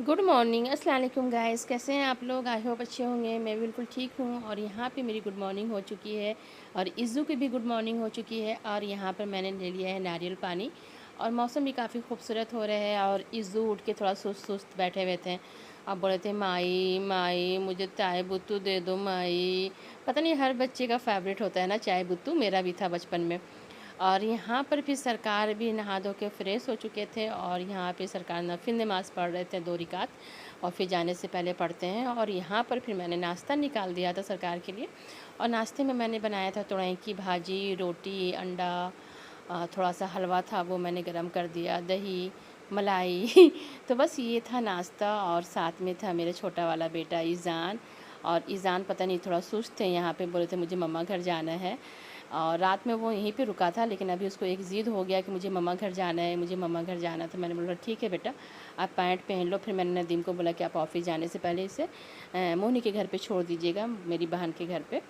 Good morning, अस्सलाम वालेकुम guys. कैसे हैं आप लोग? आई होप अच्छे होंगे। मैं बिल्कुल ठीक हूँ। और यहाँ पे मेरी गुड मॉर्निंग हो चुकी है और इज़्ज़ू की भी गुड मॉर्निंग हो चुकी है। और यहाँ पर मैंने ले लिया है नारियल पानी और मौसम भी काफ़ी खूबसूरत हो रहा है। और इज़्ज़ू उठ के थोड़ा सुस्त सुस्त बैठे हुए थे। अब बोले थे माई माई मुझे चाय बुत्तू दे दो माई। पता नहीं, हर बच्चे का फेवरेट होता है ना चाय बुत्तू, मेरा भी था बचपन में। और यहाँ पर फिर सरकार भी नहा धो के फ्रेश हो चुके थे और यहाँ पे सरकार नफिल नमाज़ पढ़ रहे थे 2 रिकात, और फिर जाने से पहले पढ़ते हैं। और यहाँ पर फिर मैंने नाश्ता निकाल दिया था सरकार के लिए। और नाश्ते में मैंने बनाया था तुरई की भाजी, रोटी, अंडा, थोड़ा सा हलवा था वो मैंने गरम कर दिया, दही, मलाई तो बस ये था नाश्ता। और साथ में था मेरा छोटा वाला बेटा ईज़ान। और ईज़ान पता नहीं थोड़ा सुस्त थे, यहाँ पे बोले थे मुझे मम्मा घर जाना है। और रात में वो यहीं पे रुका था, लेकिन अभी उसको एक ज़िद हो गया कि मुझे मम्मा घर जाना है, मुझे मम्मा घर जाना। तो मैंने बोला ठीक है बेटा, आप पैंट पहन लो। फिर मैंने नदीम को बोला कि आप ऑफिस जाने से पहले इसे मोहनी के घर पे छोड़ दीजिएगा, मेरी बहन के घर पे।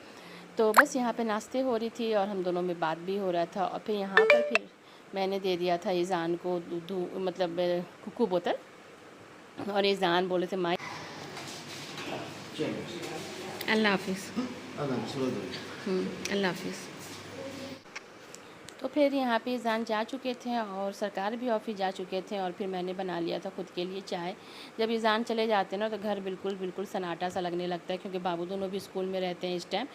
तो बस यहाँ पे नाश्ते हो रही थी और हम दोनों में बात भी हो रहा था। और फिर यहाँ पर फिर मैंने दे दिया था ईज़ान को मतलब कुकू बोतल। और ईज़ान बोले थे माई अल्लाह हाफिज़, अल्लाह हाफिज़। तो फिर यहाँ पे ईज़ान जा चुके थे और सरकार भी ऑफिस जा चुके थे। और फिर मैंने बना लिया था खुद के लिए चाय। जब ईज़ान चले जाते हैं ना तो घर बिल्कुल बिल्कुल सन्नाटा सा लगने लगता है, क्योंकि बाबू दोनों भी स्कूल में रहते हैं इस टाइम।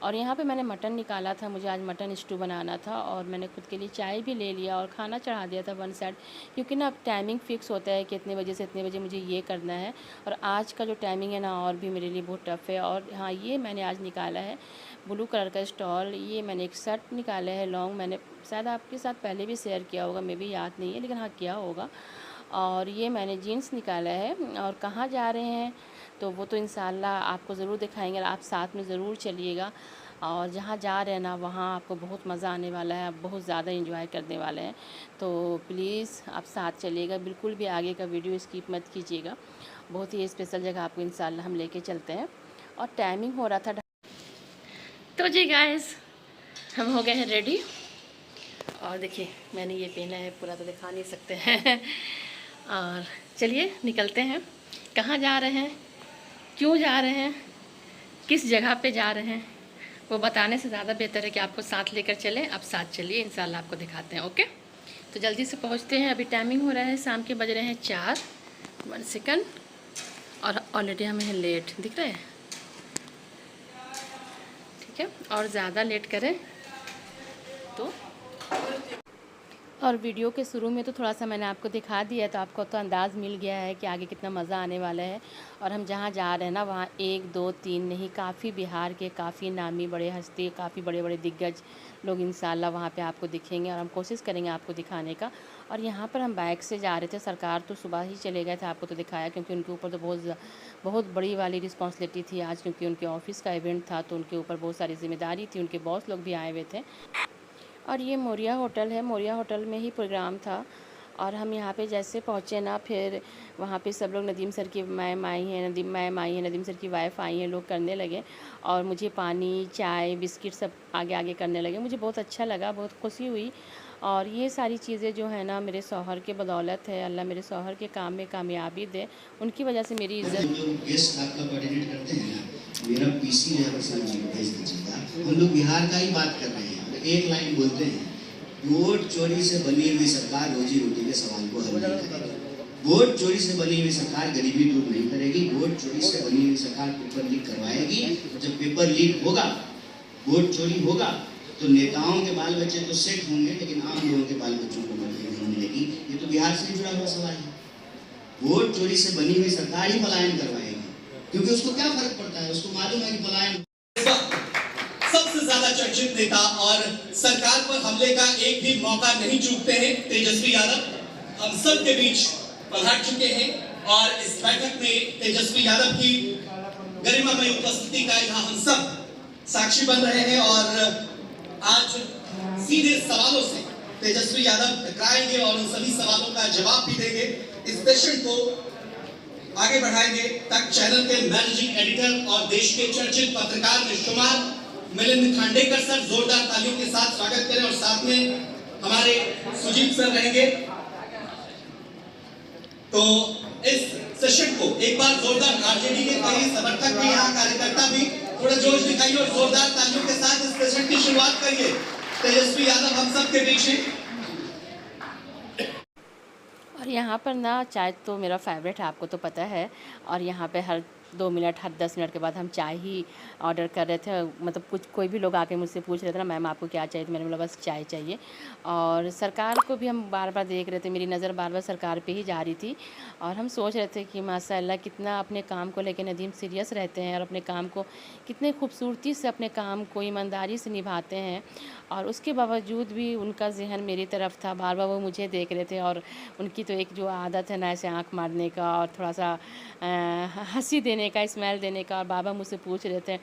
और यहाँ पे मैंने मटन निकाला था, मुझे आज मटन स्टू बनाना था। और मैंने खुद के लिए चाय भी ले लिया और खाना चढ़ा दिया था 1 साइड, क्योंकि ना अब टाइमिंग फ़िक्स होता है कि इतने बजे से इतने बजे मुझे ये करना है। और आज का जो टाइमिंग है ना और भी मेरे लिए बहुत टफ़ है। और हाँ, ये मैंने आज निकाला है ब्लू कलर का स्टॉल। ये मैंने एक शर्ट निकाला है लॉन्ग, मैंने शायद आपके साथ पहले भी शेयर किया होगा, मे भी याद नहीं है, लेकिन हाँ किया होगा। और ये मैंने जीन्स निकाला है। और कहाँ जा रहे हैं तो वो तो इंशाल्लाह आपको ज़रूर दिखाएंगे, आप साथ में ज़रूर चलिएगा। और जहाँ जा रहे हैं ना वहाँ आपको बहुत मज़ा आने वाला है, आप बहुत ज़्यादा एंजॉय करने वाले हैं। तो प्लीज़ आप साथ चलिएगा, बिल्कुल भी आगे का वीडियो स्किप मत कीजिएगा। बहुत ही स्पेशल जगह आपको इंशाल्लाह हम लेके चलते हैं। और टाइमिंग हो रहा था। तो जी गाइस, हम हो गए हैं रेडी। और देखिए मैंने ये पहना है, पूरा तो दिखा नहीं सकते हैं और चलिए निकलते हैं। कहाँ जा रहे हैं, क्यों जा रहे हैं, किस जगह पे जा रहे हैं, वो बताने से ज़्यादा बेहतर है कि आपको साथ लेकर चलें। आप साथ चलिए, इंशाल्लाह आपको दिखाते हैं। ओके, तो जल्दी से पहुँचते हैं। अभी टाइमिंग हो रहा है शाम के, बज रहे हैं 4, 1 सेकंड। और ऑलरेडी हमें लेट दिख रहा है, ठीक है। और ज़्यादा लेट करें तो। और वीडियो के शुरू में तो थोड़ा सा मैंने आपको दिखा दिया, तो आपको तो अंदाज़ मिल गया है कि आगे कितना मज़ा आने वाला है। और हम जहाँ जा रहे हैं ना वहाँ 1 2 3 नहीं, काफ़ी बिहार के काफ़ी नामी बड़े हस्ती, काफ़ी बड़े बड़े दिग्गज लोग इंशाल्लाह वहाँ पे आपको दिखेंगे। और हम कोशिश करेंगे आपको दिखाने का। और यहाँ पर हम बाइक से जा रहे थे, सरकार तो सुबह ही चले गए थे, आपको तो दिखाया, क्योंकि उनके ऊपर तो बहुत बड़ी वाली रिस्पॉन्सिबिलिटी थी आज, क्योंकि उनके ऑफिस का इवेंट था तो उनके ऊपर बहुत सारी जिम्मेदारी थी। उनके बॉस लोग भी आए हुए थे। और ये मोरिया होटल है, मोरिया होटल में ही प्रोग्राम था। और हम यहाँ पे जैसे पहुँचे ना, फिर वहाँ पे सब लोग नदीम सर की मैम आई हैं, मैम आई हैं, नदीम सर की वाइफ आई हैं, लोग करने लगे। और मुझे पानी, चाय, बिस्किट सब आगे आगे करने लगे। मुझे बहुत अच्छा लगा, बहुत खुशी हुई। और ये सारी चीज़ें जो है ना मेरे शौहर के बदौलत है। अल्लाह मेरे शौहर के काम में कामयाबी दे, उनकी वजह से मेरी इज्जत। गेस्ट आपका कोऑर्डिनेट करते हैं ना, मेरा पीसी जो है प्रशांत जी को भेज दीजिएगा। हम लोग बिहार का ही बात कर रहे हैं। एक लाइन बोलते हैं, वोट चोरी से बनी हुई सरकार रोजी रोटी के सवाल को हल नहीं करेगी। वोट चोरी से बनी हुई सरकार गरीबी दूर नहीं करेगी। वोट चोरी से बनी हुई सरकार पेपर लीक करवाएगी। जब पेपर लीक होगा, वोट चोरी होगा, तो नेताओं के बाल बच्चे तो सेट होंगे, लेकिन आम लोगों के बाल बच्चों को नौकरी नहीं मिलेगी। ये तो बिहार से जुड़ा हुआ सवाल है। वोट चोरी से बनी हुई सरकार ही पलायन करवाएगी, क्योंकि उसको क्या फर्क पड़ता है, उसको मालूम है कि पलायन। सबसे ज्यादा चर्चित नेता और सरकार पर हमले का एक भी मौका नहीं चूकते हैं तेजस्वी यादव हम सब के बीच पधार चुके हैं। और इस बैठक में तेजस्वी यादव की गरिमामय उपस्थिति का यहाँ हम सब साक्षी बन रहे हैं। और आज सीधे सवालों से तेजस्वी यादव टकराएंगे और उन सभी सवालों का जवाब भी देंगे। इस सेशन को आगे बढ़ाएंगे तक चैनल के मैनेजिंग एडिटर और देश के चर्चित पत्रकार में शुमार मिलिंद खांडेकर सर जोरदार तालियों के साथ स्वागत करें। और साथ में हमारे सुजीत सर रहेंगे। तो इस सेशन को एक बार जोरदार आरजेडी के कई समर्थक भी, यहाँ कार्यकर्ता भी थोड़ा जोश दिखाइए और जोरदार तालियों के साथ इस सेशन की शुरुआत करिए। तेजस्वी यादव हम सब के बीच हैं। और यहाँ पर ना चाय तो मेरा फेवरेट है, आपको तो पता है। और यहाँ पे हर 2 मिनट, हर 10 मिनट के बाद हम चाय ही ऑर्डर कर रहे थे। मतलब कुछ कोई भी लोग आके मुझसे पूछ रहे थे ना, मैम आपको क्या चाहिए, तो मैंने बोला बस चाय चाहिए। और सरकार को भी हम बार बार देख रहे थे, मेरी नज़र बार बार सरकार पे ही जा रही थी। और हम सोच रहे थे कि माशाल्लाह कितना अपने काम को लेकर नदीम सीरियस रहते हैं और अपने काम को कितने खूबसूरती से, अपने काम को ईमानदारी से निभाते हैं। और उसके बावजूद भी उनका ज़हन मेरी तरफ था, बार बार वो मुझे देख रहे थे। और उनकी तो एक जो आदत है ना, ऐसे आँख मारने का और थोड़ा सा हंसी देने का, स्माइल देने का। और बाबा मुझसे पूछ रहे थे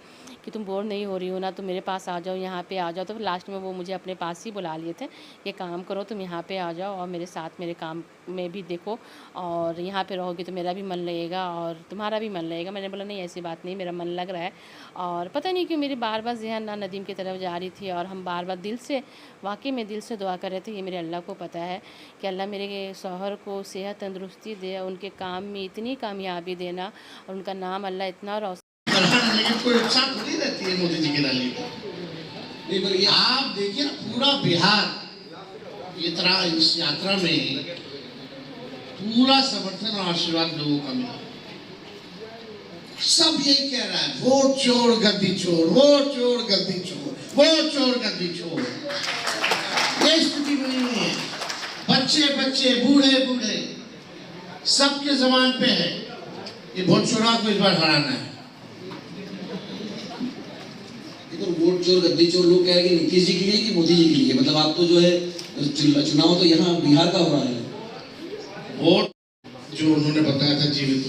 कि तुम बोर नहीं हो रही हो ना, तुम मेरे पास आ जाओ, यहाँ पे आ जाओ। तो लास्ट में वो मुझे अपने पास ही बुला लिए थे, ये काम करो, तुम यहाँ पे आ जाओ और मेरे साथ मेरे काम में भी देखो, और यहाँ पे रहोगे तो मेरा भी मन लगेगा और तुम्हारा भी मन लगेगा। मैंने बोला नहीं, ऐसी बात नहीं, मेरा मन लग रहा है। और पता नहीं क्यों मेरी बार बार ज़हन ना नदीम की तरफ जा रही थी। और हम बार बार दिल से, वाकई में दिल से दुआ कर रहे थे, ये मेरे अल्लाह को पता है कि अल्लाह मेरे शौहर को सेहत तंदुरुस्ती दे, उनके काम में इतनी कामयाबी देना और उनका नाम अल्लाह इतना रोशन। लेकिन कोई इच्छा थोड़ी रहती है मोदी जी की रैली में। आप देखिए पूरा बिहार ये तरह इस यात्रा में पूरा समर्थन और आशीर्वाद लोगों का मिला। सब यही कह रहा है, वोट चोर गद्दी चोर, वोट चोर गद्दी चोर, वोट चोर गद्दी चोर। ये स्थिति बनी हुई है। बच्चे बच्चे, बूढ़े बूढ़े, सबके जबान पे है ये वोट चोरा को इस बार हराना है। तो वोट चोर गद्दी चोर लोग कह रहे हैं कि नीतीश जी के लिए कि मोदी जी के लिए, मतलब आप तो जो है चुनाव तो यहाँ बिहार का हो रहा है। वोट जो उन्होंने बताया था जीवित,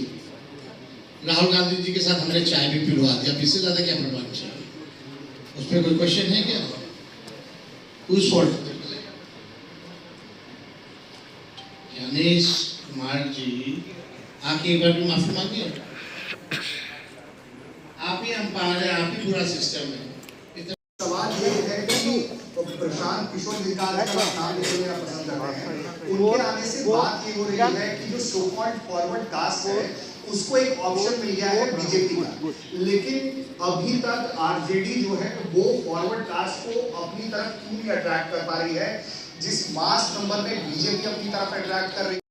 राहुल गांधी जी के साथ हमने चाय भी पिलवा दिया, इससे ज्यादा क्या प्रमाण चाहिए? उस पर कोई क्वेश्चन है क्या? Whose fault? ज्ञानेश कुमार जी आके एक बार भी माफी मांगिए। आप ही अंपायर है, आप ही पूरा सिस्टम है। सवाल ये है कि प्रशांत किशोर निकाल का नाम लेके मेरा पसंद करते हैं, उनके आने से बात ये हो रही है कि जो सो कॉल्ड फॉरवर्ड कास्ट है उसको एक ऑप्शन मिल गया है बीजेपी का। लेकिन अभी तक आरजेडी जो है वो फॉरवर्ड कास्ट को अपनी तरफ क्यों नहीं अट्रैक्ट कर पा रही है, जिस मास नंबर में बीजेपी अपनी तरफ अट्रैक्ट कर रही है।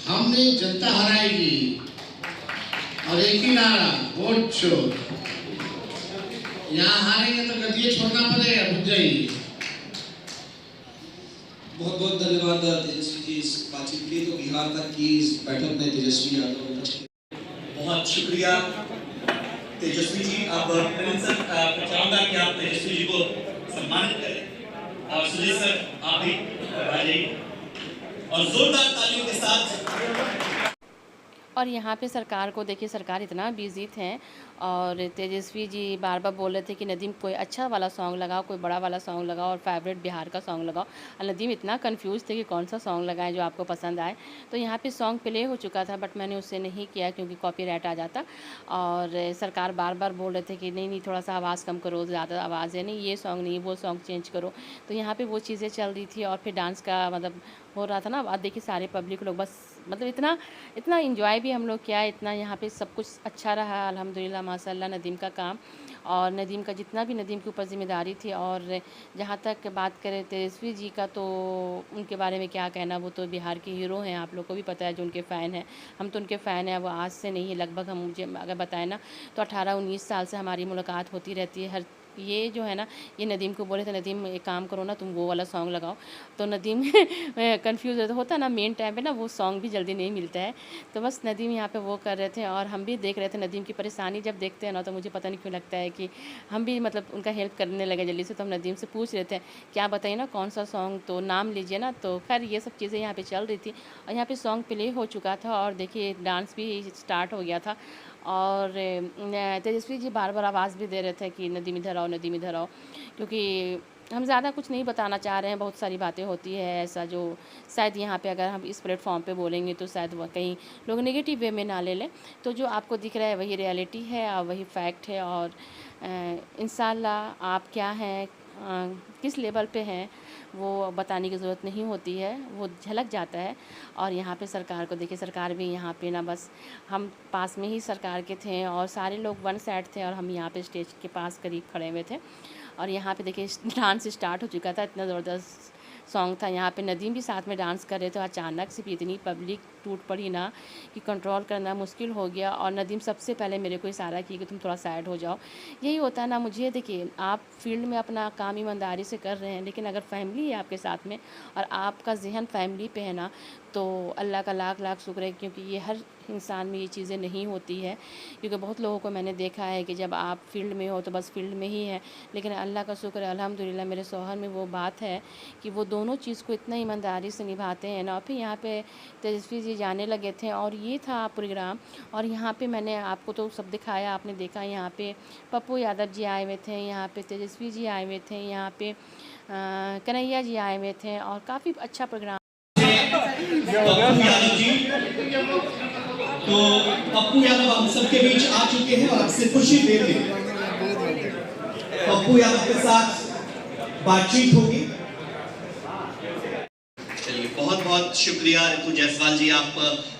हमने जनता हराएगी और एक ही नारा, वोट चोर। यहाँ हारेंगे तो गद्दी छोड़ना पड़ेगा, बुझ जाइए। बहुत बहुत धन्यवाद तेजस्वी जी इस बातचीत के लिए। तो बिहार तक की इस बैठक में तेजस्वी यादव, बहुत शुक्रिया तेजस्वी जी। अब प्रिंस सर चाहूंगा कि आप तेजस्वी जी को सम्मानित करें और सुजीत सर आप भी आ जाइए और जोरदार तालियों के साथ। और यहाँ पे सरकार को देखिए, सरकार इतना बिजी थे और तेजस्वी जी बार बार बोल रहे थे कि नदीम कोई अच्छा वाला सॉन्ग लगाओ, कोई बड़ा वाला सॉन्ग लगाओ और फेवरेट बिहार का सॉन्ग लगाओ। और नदीम इतना कंफ्यूज थे कि कौन सा सॉन्ग लगाएं जो आपको पसंद आए। तो यहाँ पे सॉन्ग प्ले हो चुका था बट मैंने उससे नहीं किया क्योंकि कॉपीराइट आ जाता। और सरकार बार बार बोल रहे थे कि नहीं नहीं थोड़ा सा आवाज़ कम करो, ज़्यादा आवाज़ है, नहीं ये सॉन्ग नहीं, वो सॉन्ग चेंज करो। तो यहाँ पर वो चीज़ें चल रही थी और फिर डांस का मतलब हो रहा था ना। अब देखिए सारे पब्लिक लोग बस मतलब इतना इतना इंजॉय भी हम लोग किया, इतना यहाँ पे सब कुछ अच्छा रहा अल्हम्दुलिल्लाह माशाल्लाह। नदीम का काम और नदीम का जितना भी नदीम के ऊपर ज़िम्मेदारी थी। और जहाँ तक बात करें तेजस्वी जी का, तो उनके बारे में क्या कहना, वो तो बिहार के हीरो हैं, आप लोग को भी पता है जो उनके फ़ैन हैं। हम तो उनके फ़ैन हैं, वो आज से नहीं, लगभग हम मुझे अगर बताएं ना तो 18-19 साल से हमारी मुलाकात होती रहती है। हर ये जो है ना, ये नदीम को बोले थे नदीम एक काम करो ना, तुम वो वाला सॉन्ग लगाओ। तो नदीम कंफ्यूज होता ना, मेन टाइम पे ना वो सॉन्ग भी जल्दी नहीं मिलता है। तो बस नदीम यहाँ पे वो कर रहे थे और हम भी देख रहे थे नदीम की परेशानी। जब देखते हैं ना तो मुझे पता नहीं क्यों लगता है कि हम भी मतलब उनका हेल्प करने लगे जल्दी से। तो हम नदीम से पूछ रहे थे क्या बताइए ना कौन सा सॉन्ग, तो नाम लीजिए ना। तो खैर ये सब चीज़ें यहाँ पर चल रही थी और यहाँ पर सॉन्ग प्ले हो चुका था और देखिए डांस भी स्टार्ट हो गया था। और तेजस्वी जी बार बार आवाज़ भी दे रहे थे कि नदीम इधर आओ, नदीम इधर आओ, क्योंकि हम ज़्यादा कुछ नहीं बताना चाह रहे हैं। बहुत सारी बातें होती है ऐसा जो शायद यहाँ पे अगर हम इस प्लेटफॉर्म पे बोलेंगे तो शायद वह कहीं लोग नेगेटिव वे में ना ले लें। तो जो आपको दिख रहा है वही रियलिटी है और वही फैक्ट है। और इंशाल्लाह आप क्या हैं, किस लेवल पे हैं, वो बताने की ज़रूरत नहीं होती है, वो झलक जाता है। और यहाँ पे सरकार को देखिए, सरकार भी यहाँ पे ना, बस हम पास में ही सरकार के थे और सारे लोग वन साइड थे और हम यहाँ पे स्टेज के पास करीब खड़े हुए थे। और यहाँ पे देखिए डांस स्टार्ट हो चुका था, इतना ज़बरदस्त सॉन्ग था। यहाँ पे नदीम भी साथ में डांस कर रहे थे। अचानक से इतनी पब्लिक टूट पड़ी ना कि कंट्रोल करना मुश्किल हो गया। और नदीम सबसे पहले मेरे को इशारा किया कि तुम थोड़ा साइड हो जाओ। यही होता है ना, मुझे देखिए, आप फील्ड में अपना काम ईमानदारी से कर रहे हैं, लेकिन अगर फैमिली है आपके साथ में और आपका जहन फैमिली पे है ना, तो अल्लाह का लाख लाख शुक्र है, क्योंकि ये हर इंसान में ये चीज़ें नहीं होती है। क्योंकि बहुत लोगों को मैंने देखा है कि जब आप फील्ड में हो तो बस फील्ड में ही है, लेकिन अल्लाह का शुक्र है, अल्हम्दुलिल्लाह मेरे शौहर में वो बात है कि वो दोनों चीज़ को इतना ईमानदारी से निभाते हैं ना। और फिर यहाँ पे तेजस्वी जी जाने लगे थे और ये था प्रोग्राम। और यहाँ पे मैंने आपको तो सब दिखाया, आपने देखा, यहाँ पे पप्पू यादव जी आए हुए थे, यहाँ पे तेजस्वी जी आए हुए थे, यहाँ पे कन्हैया जी आए हुए थे और काफ़ी अच्छा प्रोग्राम। पप्पू यादव जी, तो पप्पू यादव हम सबके बीच आ चुके हैं और आपसे कुछ ही देर में पप्पू यादव के साथ बातचीत होगी। चलिए, बहुत बहुत शुक्रिया रितु जायसवाल जी, आप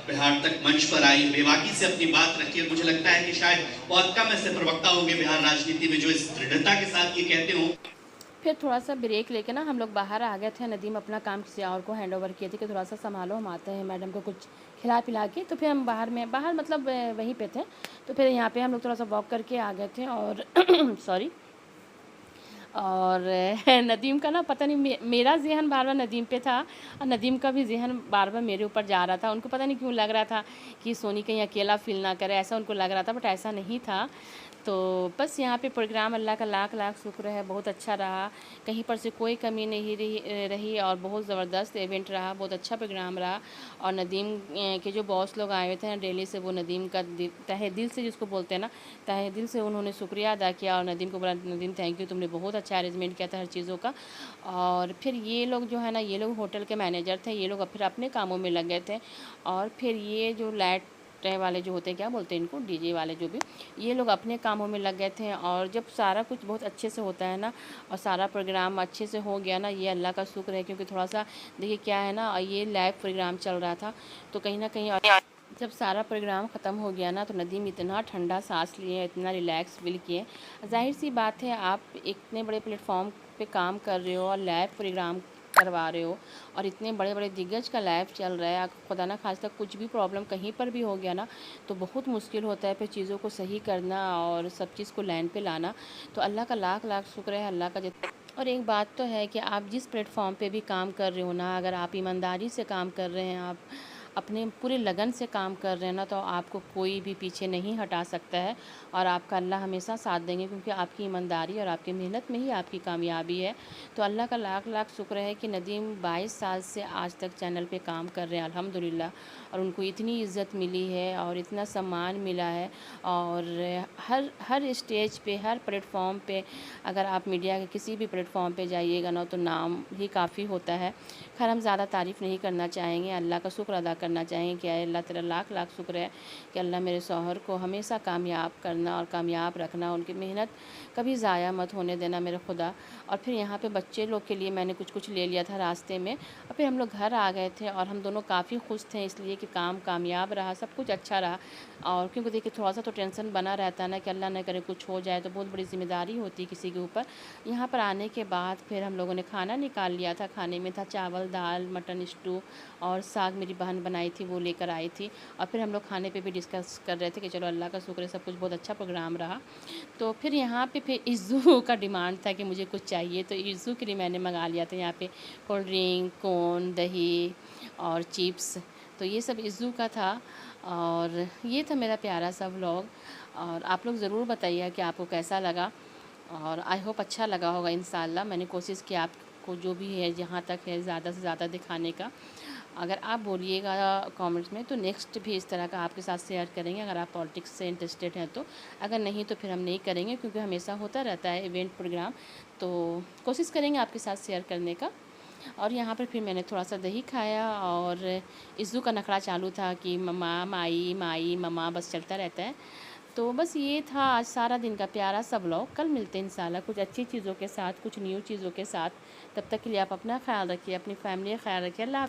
बिहार तक मंच पर आई, बेबाकी से अपनी बात रखी। और मुझे लगता है कि शायद बहुत कम ऐसे प्रवक्ता होंगे बिहार राजनीति में जो इस दृढ़ता के साथ ये कहते हों। फिर थोड़ा सा ब्रेक लेके ना हम लोग बाहर आ गए थे। नदीम अपना काम किसी और को हैंड ओवर किए थे कि थोड़ा सा संभालो, हम आते हैं, मैडम को कुछ खिला पिला के। तो फिर हम बाहर मतलब वहीं पे थे। तो फिर यहाँ पे हम लोग थोड़ा सा वॉक करके आ गए थे और सॉरी। और नदीम का ना पता नहीं, मेरा ज़हन बार बार नदीम पे था और नदीम का भी ज़हन बार बार मेरे ऊपर जा रहा था। उनको पता नहीं क्यों लग रहा था कि सोनी कहीं अकेला फील ना करे, ऐसा उनको लग रहा था, बट ऐसा नहीं था। तो बस यहाँ पे प्रोग्राम अल्लाह का लाख लाख शुक्र है, बहुत अच्छा रहा, कहीं पर से कोई कमी नहीं रही और बहुत ज़बरदस्त इवेंट रहा, बहुत अच्छा प्रोग्राम रहा। और नदीम के जो बॉस लोग आए हुए थे दिल्ली से, वो नदीम का तहे दिल से, जिसको बोलते हैं ना, तहे दिल से उन्होंने शुक्रिया अदा किया और नदीम को बोला, नदीम थैंक यू, तुमने बहुत अच्छा अरेंजमेंट किया था हर चीज़ों का। और फिर ये लोग जो है ना, ये लोग होटल के मैनेजर थे, ये लोग फिर अपने कामों में लग गए थे। और फिर ये जो लाइट वाले जो होते हैं, क्या बोलते हैं इनको, डीजे वाले जो भी, ये लोग अपने कामों में लग गए थे। और जब सारा कुछ बहुत अच्छे से होता है ना और सारा प्रोग्राम अच्छे से हो गया ना, ये अल्लाह का शुक्र है। क्योंकि थोड़ा सा देखिए क्या है ना, ये लाइव प्रोग्राम चल रहा था, तो कहीं ना कहीं जब सारा प्रोग्राम ख़त्म हो गया ना, तो नदीम इतना ठंडा सांस लिए, इतना रिलैक्स फील किए। जाहिर सी बात है, आप इतने बड़े प्लेटफॉर्म पे काम कर रहे हो और लाइव प्रोग्राम करवा रहे हो और इतने बड़े बड़े दिग्गज का लाइव चल रहा है, खुदा ना खास्ता कुछ भी प्रॉब्लम कहीं पर भी हो गया ना, तो बहुत मुश्किल होता है फिर चीज़ों को सही करना और सब चीज़ को लाइन पे लाना। तो अल्लाह का लाख लाख शुक्र है, अल्लाह का और एक बात तो है कि आप जिस प्लेटफॉर्म पे भी काम कर रहे हो ना, अगर आप ईमानदारी से काम कर रहे हैं, आप अपने पूरे लगन से काम कर रहे हैं ना, तो आपको कोई भी पीछे नहीं हटा सकता है और आपका अल्लाह हमेशा साथ देंगे। क्योंकि आपकी ईमानदारी और आपकी मेहनत में ही आपकी कामयाबी है। तो अल्लाह का लाख लाख शुक्र है कि नदीम 22 साल से आज तक चैनल पे काम कर रहे हैं अल्हम्दुलिल्लाह, और उनको इतनी इज़्ज़त मिली है और इतना सम्मान मिला है। और हर स्टेज पे, हर प्लेटफॉर्म पे, अगर आप मीडिया के किसी भी प्लेटफॉर्म पे जाइएगा ना, तो नाम ही काफ़ी होता है। खैर, हम ज़्यादा तारीफ़ नहीं करना चाहेंगे, अल्लाह का शुक्र अदा करना चाहेंगे कि अल्लाह तेरा लाख लाख शुक्र है कि अल्लाह मेरे शौहर को हमेशा कामयाब करना और कामयाब रखना, उनकी मेहनत कभी ज़ाया मत होने देना मेरे खुदा। और फिर यहाँ पे बच्चे लोग के लिए मैंने कुछ ले लिया था रास्ते में, और फिर हम लोग घर आ गए थे और हम दोनों काफ़ी खुश थे, इसलिए कि काम कामयाब रहा, सब कुछ अच्छा रहा। और क्योंकि देखिए थोड़ा सा तो टेंशन बना रहता है ना कि अल्लाह न करे कुछ हो जाए, तो बहुत बड़ी ज़िम्मेदारी होती है किसी के ऊपर। यहाँ पर आने के बाद फिर हम लोगों ने खाना निकाल लिया था। खाने में था चावल, दाल, मटन स्टू और साग मेरी बहन बनाई थी, वो लेकर आई थी। और फिर हम लोग खाने पे भी डिस्कस कर रहे थे कि चलो अल्लाह का शुक्र है, सब कुछ बहुत अच्छा प्रोग्राम रहा। तो फिर यहाँ पे फिर इज़्ज़ू का डिमांड था कि मुझे कुछ चाहिए, तो इज़्ज़ू के लिए मैंने मंगा लिया था यहाँ पे कोल्ड ड्रिंक, कोन, दही और चिप्स, तो ये सब इज़्ज़ू का था। और ये था मेरा प्यारा सा व्लॉग। और आप लोग ज़रूर बताइए कि आपको कैसा लगा, और आई होप अच्छा लगा होगा इंशाल्लाह। मैंने कोशिश की आपको जो भी है, जहाँ तक है, ज़्यादा से ज़्यादा दिखाने का। अगर आप बोलिएगा कमेंट्स में, तो नेक्स्ट भी इस तरह का आपके साथ शेयर करेंगे, अगर आप पॉलिटिक्स से इंटरेस्टेड हैं तो। अगर नहीं तो फिर हम नहीं करेंगे, क्योंकि हमेशा होता रहता है इवेंट प्रोग्राम, तो कोशिश करेंगे आपके साथ शेयर करने का। और यहाँ पर फिर मैंने थोड़ा सा दही खाया, और इज़्ज़ू का नखड़ा चालू था कि मम्मा, माई, माई, मम्मा, बस चलता रहता है। तो बस ये था आज सारा दिन का प्यारा सा व्लॉग। कल मिलते हैं इंशाल्लाह कुछ अच्छी चीज़ों के साथ, कुछ न्यू चीज़ों के साथ। तब तक के लिए आप अपना ख्याल रखिए, अपनी फैमिली का ख्याल रखिए। अल्लाह हाफ़िज़।